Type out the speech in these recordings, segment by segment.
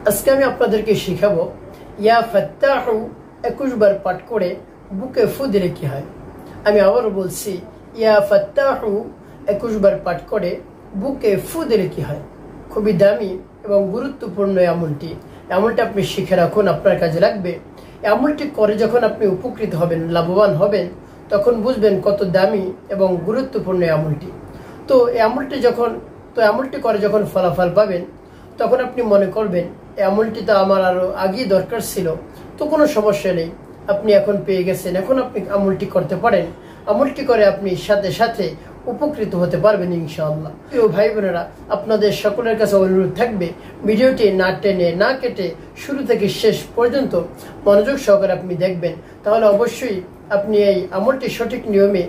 আজকে আমি আপনাদেরকে শিখাবো ইয়া ফাত্তাহু 21 বার পাঠ করে বুকে ফু দিলে কি হয়। আমি আবারও বলছি, ইয়া ফাত্তাহু 21 বার পাঠ করে বুকে ফু দিলে কি হয়। খুবই দামি এবং গুরুত্বপূর্ণ আমলটি আপনি শিখে রাখুন, আপনার কাজে লাগবে। আমলটি করে যখন আপনি উপকৃত হবেন, লাভবান হবেন, তখন বুঝবেন কত দামি এবং গুরুত্বপূর্ণ আমলটি। তো এই আমলটি করে যখন ফলাফল পাবেন, তখন আপনি মনে করবেন এই আমলটি তো আমার আরো আগেই দরকার ছিল, তো কোনো সমস্যা নেই, আপনি এখন পেয়ে গেছেন, এখন আপনি আমলটি করতে পারেন। আমলটি করে আপনি সাথে সাথে উপকৃত হতে পারবেন ইনশাআল্লাহ। প্রিয় ভাই বোনেরা, আপনাদের সকলের কাছে অনুরোধ থাকবে, ভিডিওটি না টেনে না কেটে শুরু থেকে শেষ পর্যন্ত মনোযোগ সহকারে আপনি দেখবেন, তাহলে অবশ্যই আপনি এই আমলটি সঠিক নিয়মে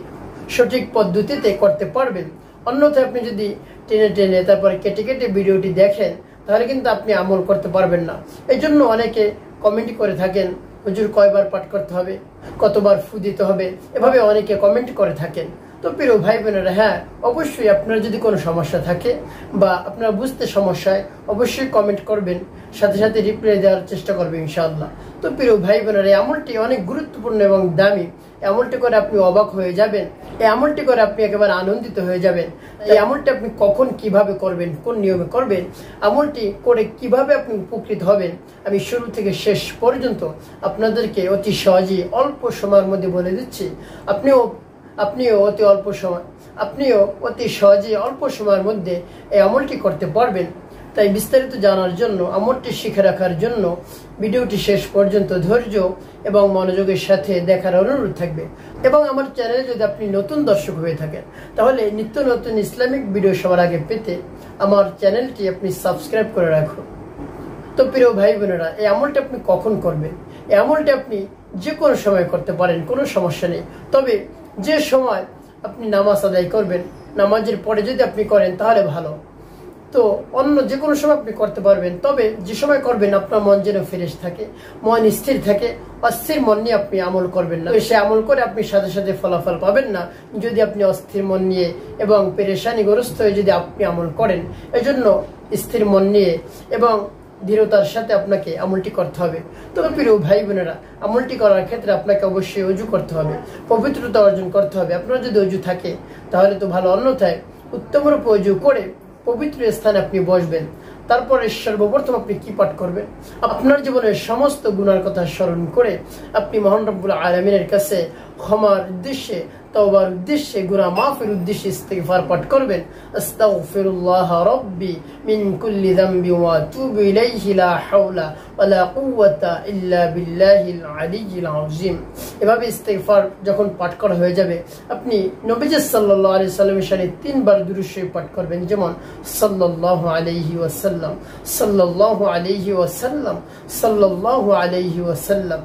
সঠিক পদ্ধতিতে করতে পারবেন। অন্যথায় আপনি যদি টেনে টেনে তারপরে কেটে কেটে ভিডিওটি দেখেন, তাহলে কিন্তু আপনি আমল করতে পারবেন না। এই জন্য অনেকে কমেন্ট করে থাকেন, হুজুর কয়বার পাঠ করতে হবে, কতবার ফু দিতে হবে, এভাবে অনেকে কমেন্ট করে থাকেন। তো প্রিয় ভাই বোনেরা, হ্যাঁ অবশ্যই আপনার যদি কোনো সমস্যা থাকে বা আপনার বুঝতে সমস্যা হয়, অবশ্যই কমেন্ট করবেন, সাথে সাথে রিপ্লাই দেওয়ার চেষ্টা করবেন ইনশাআল্লাহ। তো প্রিয় ভাই বোনেরা, এই আমলটি অনেক গুরুত্বপূর্ণ এবং দামি। আমলটি করে আপনি অবাক হয়ে যাবেন, এই আমলটি করে আপনি একেবারে আনন্দিত হয়ে যাবেন। এই আমলটি আপনি কখন কিভাবে করবেন, কোন নিয়মে করবেন, আমলটি করে কিভাবে আপনি উপকৃত হবেন, আমি শুরু থেকে শেষ পর্যন্ত আপনাদেরকে অতি সহজেই অল্প সময়ের মধ্যে বলে দিচ্ছি। আপনিও অতি সহজেই অল্প সময়ের মধ্যে এই আমলটি করতে পারবেন। তাই বিস্তারিত জানার জন্য, আমলটি শিখে রাখার জন্য ভিডিওটি শেষ পর্যন্ত ধৈর্য এবং মনোযোগের সাথে দেখার অনুরোধ থাকবে। এবং আমার চ্যানেলে যদি আপনি নতুন দর্শক হয়ে থাকেন, তাহলে নিত্য নতুন ইসলামিক ভিডিও সবার আগে পেতে আমার চ্যানেলটি আপনি সাবস্ক্রাইব করে রাখুন। তো প্রিয় ভাই বোনেরা, এই আমলটি আপনি কখন করবেন? এই আমলটি আপনি যে কোনো সময় করতে পারেন, কোনো সমস্যা নেই। তবে যে সময় আপনি নামাজ আদায় করবেন, নামাজের পরে যদি আপনি করেন তাহলে ভালো। তো অন্য যে কোনো সময় আপনি করতে পারবেন, তবে যে সময় করবেন আপনার মন যেন ফ্রেশ থাকে, মন স্থির থাকে। অস্থির মন নিয়ে আপনি আমল করবেন না, সে আমল করে আপনি সাথে সাথে ফলাফল পাবেন না যদি আপনি অস্থির মন নিয়ে এবং পেরেশানিগ্রস্ত হয়ে যদি আপনি আমল করেন। এজন্য স্থির মন নিয়ে এবং দৃঢ়তার সাথে আপনাকে আমলটি করতে হবে। তবে প্রিয় ভাই বোনেরা, আমলটি করার ক্ষেত্রে আপনাকে অবশ্যই অজু করতে হবে, পবিত্রতা অর্জন করতে হবে। আপনার যদি অজু থাকে তাহলে তো ভালো, অন্যথায় উত্তমরূপে অজু করে পবিত্র স্থানে আপনি বসবেন। তারপরে সর্বপ্রথম আপনি কি পাঠ করবেন? আপনার জীবনের সমস্ত গুনার কথা স্মরণ করে আপনি মহান রব্বুল আলামিনের কাছে ক্ষমার উদ্দেশ্যে, তওবার উদ্দেশ্যে, গুনাহ মাফের উদ্দেশ্যে ইস্তিগফার পাঠ করবেন। আস্তাগফিরুল্লাহ রাব্বি মিন কুল্লি যামবি ওয়া আতুবু ইলাইহি লা হাওলা ওয়া লা কুওয়াতা ইল্লা বিল্লাহিল আলিয়্যিল আযীম। এভাবে ইস্তিগফার যখন পাঠ করা হয়ে যাবে, আপনি নবীজি সাল্লাল্লাহু আলাইহি ওয়াসাল্লামের শানে 3 বার দুরূদ শরীফ পাঠ করবেন, যেমন সাল্লাল্লাহু আলাইহি ওয়াসাল্লাম, সাল্লাল্লাহু আলাইহি ওয়াসাল্লাম, সাল্লাল্লাহু আলাইহি ওয়াসাল্লাম।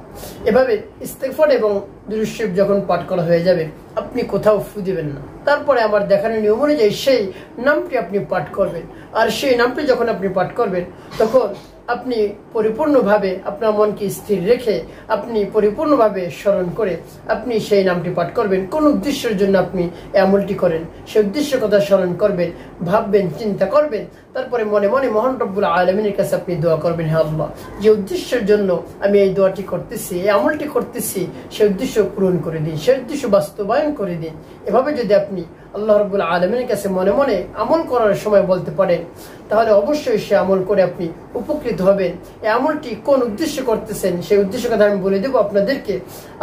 এভাবে ইস্তিগফার এবং দুরূদ শরীফ যখন পাঠ করা হয়ে যাবে, আপনি কোথাও ফু দিবেন না। তারপরে আমার দেখানো নিয়ম অনুযায়ী সেই নামটি আপনি পাঠ করবেন। আর সেই নামটি যখন আপনি পাঠ করবেন, তখন আপনি পরিপূর্ণভাবে আপনার মনকে স্থির রেখে আপনি পরিপূর্ণভাবে স্মরণ করে আপনি সেই নামটি পাঠ করবেন। কোন উদ্দেশ্যের জন্য আপনি আমলটি করেন, সেই উদ্দেশ্যের কথা স্মরণ করবেন, ভাববেন, চিন্তা করবেন। তারপরে মনে মনে মহান রব্বুল আলামিনের কাছে আপনি দোয়া করবেন, হে আল্লাহ, যে উদ্দেশ্যের জন্য আমি এই দোয়াটি করতেছি, এই আমলটি করতেছি, সেই উদ্দেশ্য পূরণ করে দিন, সেই উদ্দেশ্য বাস্তবায়ন করে দিন। এভাবে যদি আপনি আল্লাহ রাব্বুল আলামিনের কাছে মনে মনে আমল করার সময় বলতে পারেন, তাহলে অবশ্যই সে আমল করে আপনি উপকৃত হবেন। এই আমলটি কোন উদ্দেশ্যে করতেছেন সেই উদ্দেশ্যের কথা আমি বলে দেবো আপনাদেরকে।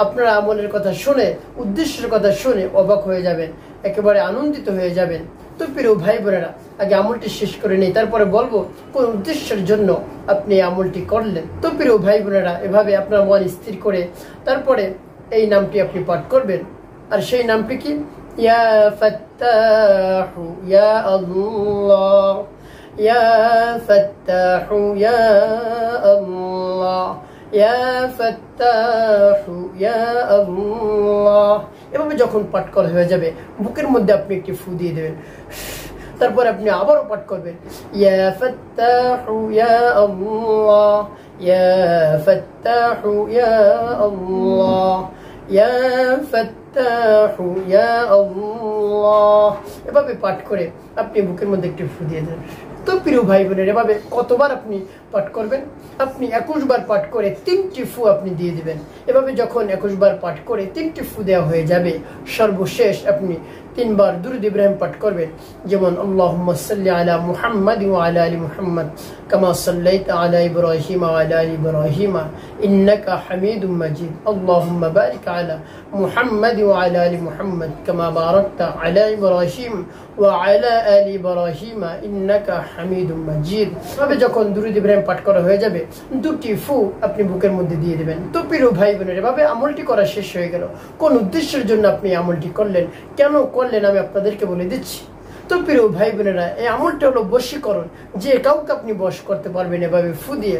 আপনারা আমলের কথা শুনে, উদ্দেশ্যের কথা শুনে অবাক হয়ে যাবেন, একেবারে আনন্দিত হয়ে যাবেন। তো প্রিয় ভাই বোনেরা, আগে আমলটি শেষ করে নেই, তারপরে বলবো কোন উদ্দেশ্যের জন্য আপনি আমলটি করলেন। তো প্রিয় ভাই বোনেরা, এভাবে আপনার মন স্থির করে তারপরে এই নামটি আপনি পাঠ করবেন। আর সেই নামটি কি? ইয়া ফাত্তাহু ইয়া আল্লাহ, ইয়া ফাত্তাহু ইয়া আল্লাহ, ইয়া ফাত্তাহু ইয়া আল্লাহ। এভাবে যখন পাঠ করা হয়ে যাবে, বুকের মধ্যে আপনি একটি ফু দিয়ে দেবেন। তারপর আপনি আবারও পাঠ করবেন, ইয়া ফাত্তাহু ইয়া আল্লাহ, ইয়া ফাত্তাহু ইয়া আল্লাহ, ইয়া ফাত্তাহু ইয়া আল্লাহ। এভাবে পাঠ করে আপনি বুকের মধ্যে একটু ফু দিয়ে দেবেন। তো প্রিয় ভাই বোনের, এভাবে কতবার আপনি পাঠ করবেন? আপনি 21 বার পাঠ করে 3টি ফু আপনি দিয়ে দিবেন। এভাবে যখন 21 বার পাঠ করে 3টি ফু দেওয়া হয়ে যাবে, সর্বশেষ আপনি 3 বার দুরূদ ইব্রাহিম পাঠ করবেন, যেমন আল্লাহুম্মা সাল্লি আলা মুহাম্মাদ ওয়া আলা আলি মুহাম্মাদ কামা সাল্লাইতা আলা ইব্রাহিম ওয়া আলা আলি ইব্রাহিম ইন্নাকা হামিদুম মাজিদ। আল্লাহুম্মা বারিক আলা মুহাম্মাদ ওয়া আলা আলি মুহাম্মাদ কামা বারাকতা আলা ইব্রাহিম ওয়া আলা আলি ইব্রাহিম ইন্নাকা হামিদুম মাজিদ। তবে যখন দুরূদ ইব্রাহিম পাঠ করা হয়ে যাবে, 2টি ফু আপনি বুকের মধ্যে দিয়ে দিবেন। তো প্রিয় ভাই বোনের, এভাবে আমলটি করা শেষ হয়ে গেল। কোন উদ্দেশ্যের জন্য আপনি আমলটি করলেন, কেন করলেন, আমি আপনাদেরকে বলে দিচ্ছি। তো প্রিয় ভাই বোনেরা, এই আমলটা হলো বশীকরণ। যে কাউকে আপনি বশ করতে পারবেন এভাবে ফু দিয়ে।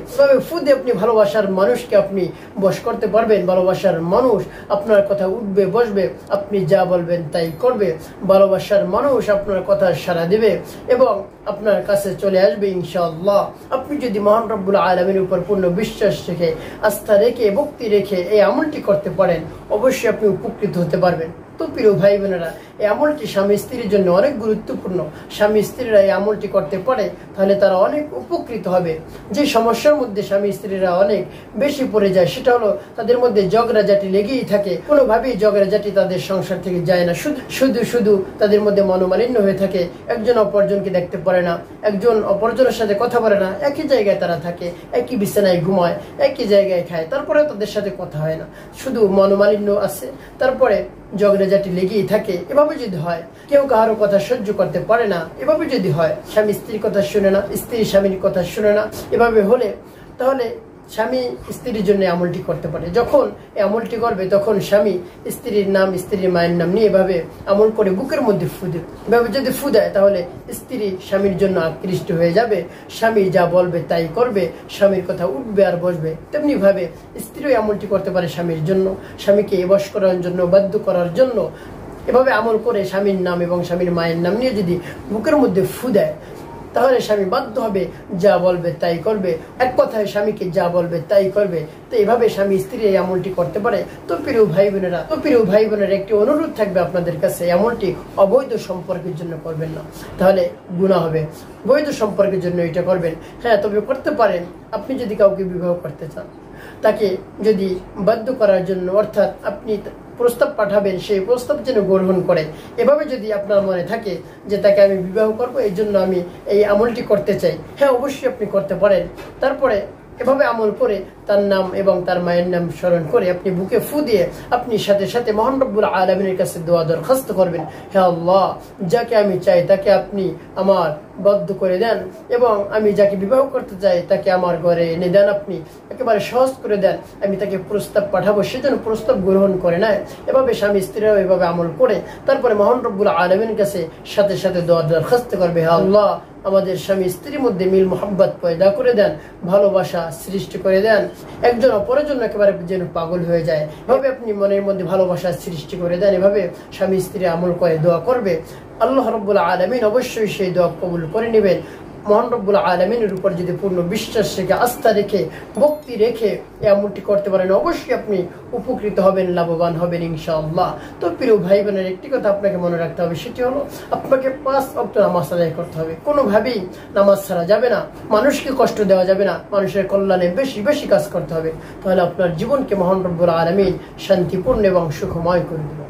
আপনি ভালোবাসার মানুষকে আপনি বশ করতে পারবেন। ভালোবাসার মানুষ আপনার কথা উঠবে বসবে, আপনি যা বলবেন তাই করবে। ভালোবাসার মানুষ আপনার কথা সাড়া দেবে এবং আপনার কাছে চলে আসবে ইনশাআল্লাহ। আপনি যদি মহান রব্বুল আলামিনের উপর পূর্ণ বিশ্বাস রেখে, আস্থা রেখে, ভক্তি রেখে এই আমলটি করতে পারেন, অবশ্যই আপনি উপকৃত হতে পারবেন। তো প্রিয় ভাই বোনেরা, এই আমলটি স্বামী স্ত্রীর জন্য অনেক গুরুত্বপূর্ণ। স্বামী স্ত্রীরা এই আমলটি করতে পারে, তাহলে তারা অনেক উপকৃত হবে। যে সমস্যার মধ্যে স্বামী স্ত্রীরা অনেক বেশি পড়ে যায়, সেটা হলো তাদের মধ্যে ঝগড়াঝাটি লেগেই থাকে। কোনোভাবেই ঝগড়াঝাটি তাদের সংসার থেকে যায় না। শুধু তাদের মধ্যে মনোমালিন্য হয়ে থাকে। একজন অপরজনকে দেখতে পারে না, একজন অপরজনের সাথে কথা বলে না। একই জায়গায় তারা থাকে, একই বিছানায় ঘুমায়, একই জায়গায় খায়, তারপরে তাদের সাথে কথা হয় না। শুধু মনোমালিন্য আছে, তারপরে ঝগড়াঝাটি লেগেই থাকে। এভাবে যদি হয়, কেউ কারো কথা সহ্য করতে পারে না, এভাবে যদি হয়, স্বামী স্ত্রীর কথা শুনে না, স্ত্রী স্বামীর কথা শুনে না, এভাবে হলে তাহলে স্বামী স্ত্রীর জন্য আমলটি করতে পারে। যখন এই আমলটি করবে, তখন স্বামী স্ত্রীর নাম, স্ত্রীর মায়ের নাম নিয়ে এভাবে আমল করে বুকের মধ্যে ফু দেবে। এভাবে যদি ফু দেয়, তাহলে স্ত্রী স্বামীর জন্য আকৃষ্ট হয়ে যাবে। স্বামী যা বলবে তাই করবে, স্বামীর কথা উঠবে আর বসবে। তেমনি ভাবে স্ত্রীও আমলটি করতে পারে স্বামীর জন্য, স্বামীকে বশ করার জন্য, বাধ্য করার জন্য। এভাবে আমল করে স্বামীর নাম এবং স্বামীর মায়ের নাম নিয়ে যদি বুকের মধ্যে ফু দেয়, তাহলে স্বামী বাধ্য হবে, যা বলবে তাই করবে। এক কথায় স্বামীকে যা বলবে তাই করবে। তো এভাবে স্বামী স্ত্রী এই আমলটি করতে পারে। তো প্রিয় ভাই বোনেরা, একটি অনুরোধ থাকবে আপনাদের কাছে, এমনটি অবৈধ সম্পর্কের জন্য করবেন না, তাহলে গুনাহ হবে। বৈধ সম্পর্কের জন্য এটা করবেন। হ্যাঁ, তবে করতে পারেন। আপনি যদি কাউকে বিবাহ করতে চান, তাকে যদি বাধ্য করার জন্য, অর্থাৎ আপনি প্রস্তাব পাঠাবেন, সেই প্রস্তাব যেন গ্রহণ করে। এভাবে যদি আপনার মনে থাকে যে তাকে আমি বিবাহ করব, এই জন্য আমি এই আমলটি করতে চাই, হ্যাঁ, অবশ্যই আপনি করতে পারেন। তারপরে এভাবে আমল করে তার নাম এবং তার মায়ের নাম স্মরণ করে আপনি বুকে ফু দিয়ে আপনি সাথে সাথে মহান রব্বুল আলামিনের কাছে দোয়া দরখাস্ত করবেন, হে আল্লাহ, যাকে আমি চাই তাকে আপনি আমার বদ্ধ করে দেন, এবং আমি যাকে বিবাহ করতে চাই তাকে আমার ঘরে এনে দেন, আপনি একেবারে সহজ করে দেন। আমি তাকে প্রস্তাব পাঠাবো, সেজন্য প্রস্তাব গ্রহণ করে নেয়। এভাবে স্বামী স্ত্রীরাও এভাবে আমল করে তারপরে মহান রব্বুল আলামিনের কাছে সাথে সাথে দোয়া দরখাস্ত করবে, হে আল্লাহ, আমাদের স্বামী স্ত্রীর মধ্যে মিল মোহাব্বত পয়দা করে দেন, ভালোবাসা সৃষ্টি করে দেন, একজন অপরের জন্য একেবারে যেন পাগল হয়ে যায়। এভাবে আপনি মনের মধ্যে ভালোবাসা সৃষ্টি করে দেন। এভাবে স্বামী স্ত্রী আমল করে দোয়া করবে। আল্লাহ রাব্বুল আলামিন অবশ্যই সেই দোয়া কবুল করে নেবেন। মহান রব্বুল আলামিনের উপর যদি পূর্ণ বিশ্বাস রেখে, আস্থা রেখে, ভক্তি রেখে এই আমলটি করতে পারেন, অবশ্যই আপনি উপকৃত হবেন, লাভবান হবেন ইনশাআল্লাহ। তো প্রিয় ভাই বোনের, একটি কথা আপনাকে মনে রাখতে হবে, সেটি হলো আপনাকে 5 ওয়াক্ত নামাজ আদায় করতে হবে। কোনোভাবেই নামাজ ছাড়া যাবে না, মানুষকে কষ্ট দেওয়া যাবে না, মানুষের কল্যাণে বেশি বেশি কাজ করতে হবে। তাহলে আপনার জীবনকে মহান রব্বুল আলামিন শান্তিপূর্ণ এবং সুখময় করে দেবেন।